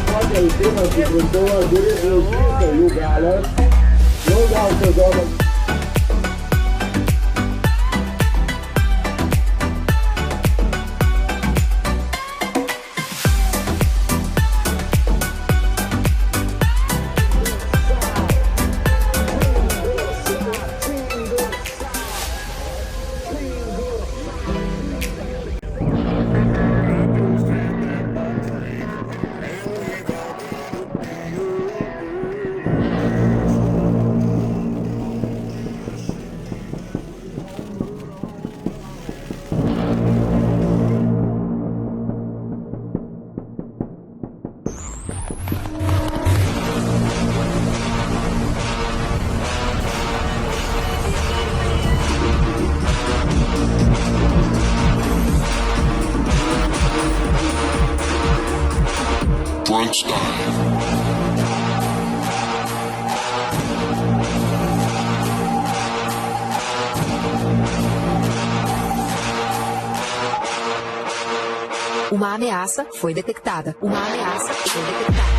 poate ultima cu două gure reușită, iugală, nu dau să doamnă. Uma ameaça foi detectada. Uma ameaça foi detectada.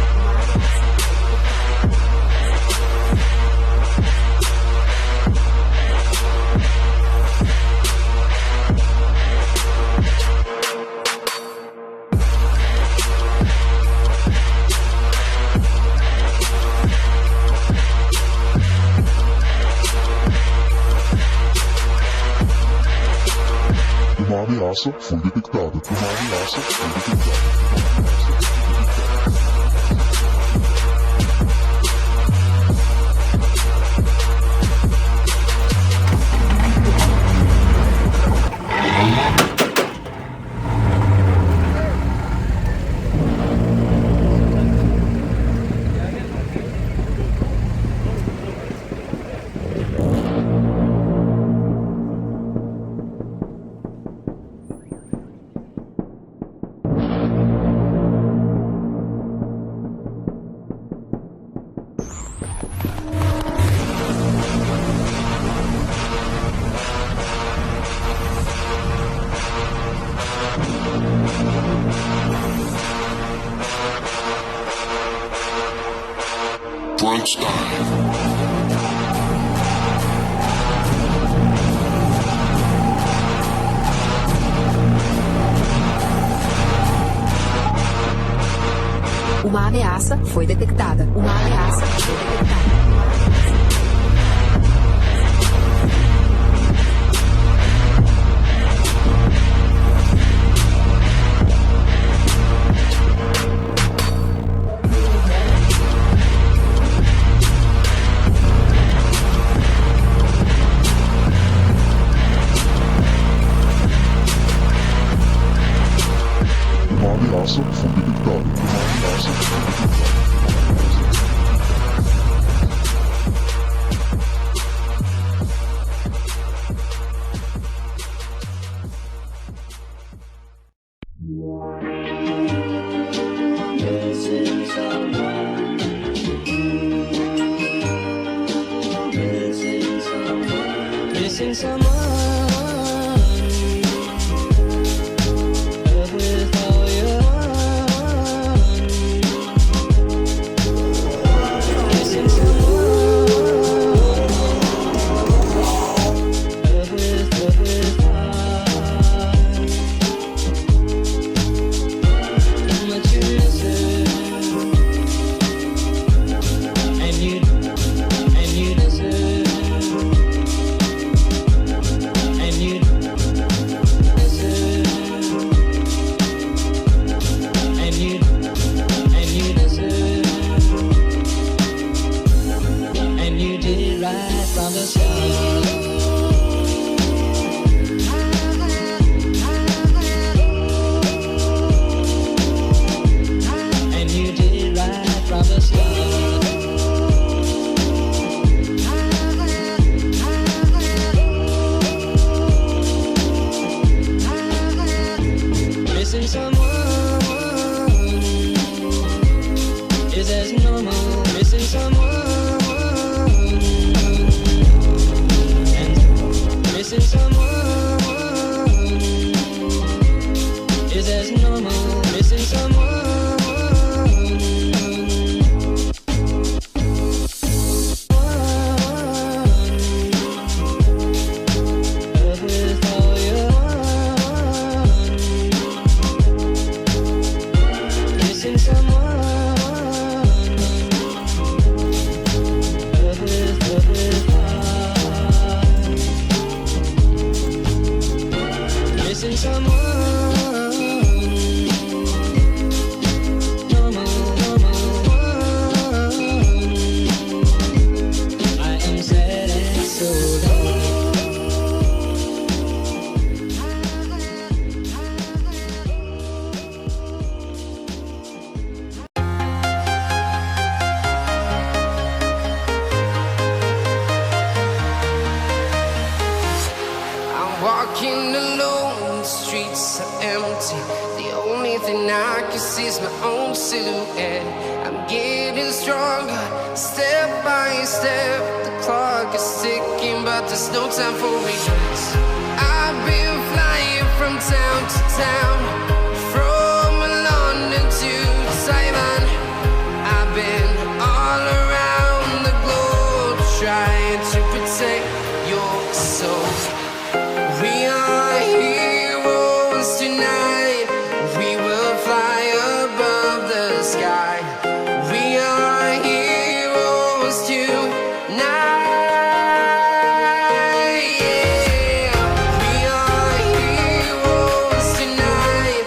Uma ameaça foi detectada. Uma ameaça foi detectada. Uma ameaça foi detectada. Uma ameaça foi detectada. Uma ameaça foi detectada. Uma ameaça foi detectada. Missing someone. Is as normal, missing someone. someone. No more. I am sad and so lonely. Walking alone, the streets are empty. The only thing I can see is my own silhouette. I'm getting stronger, step by step. The clock is ticking, but there's no time for regrets. I've been flying from town to town, from London to Taiwan. I've been all around the globe, trying to protect your soul. We are heroes tonight. We will fly above the sky. We are heroes tonight. Yeah. We are heroes tonight.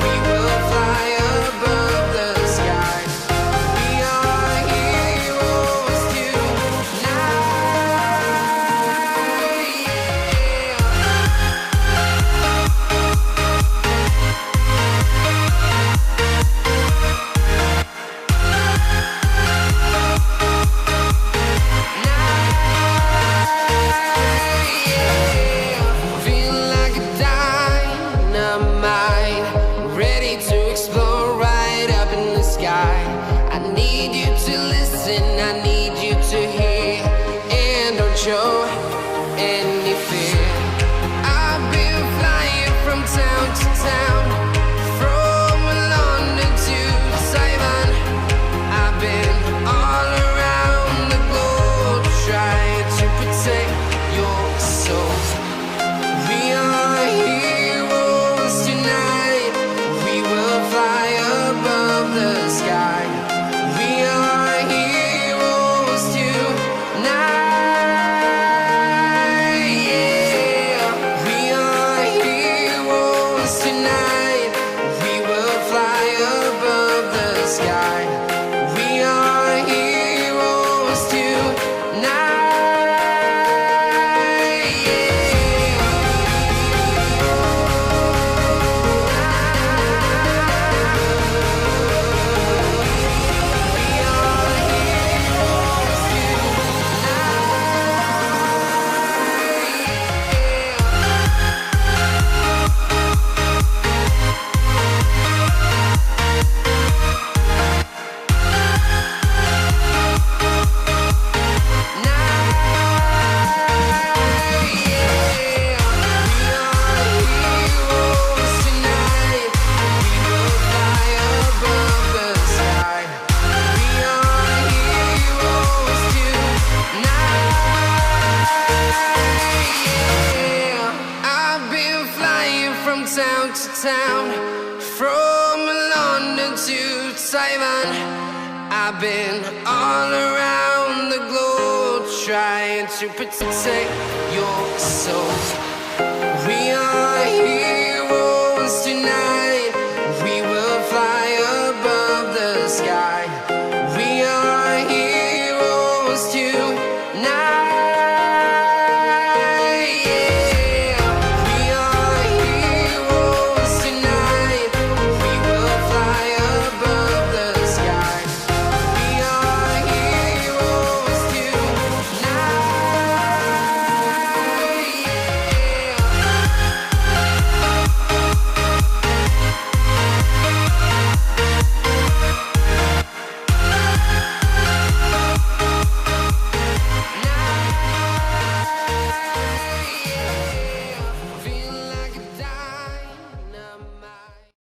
We will fly above the sky. We are heroes tonight. Feel like a dynamite, ready to explode right up in the sky. I need you to listen, I need you to hear, and don't show any fear. I've been flying from town to town, from London to Taiwan. I've been all around the globe, trying to protect your soul. We are heroes tonight. We will fly above the sky. We are heroes tonight. Yeah. We are heroes tonight. We will fly above the sky. We are heroes tonight. Town to town, from London to Taiwan. I've been all around the globe, trying to protect your soul.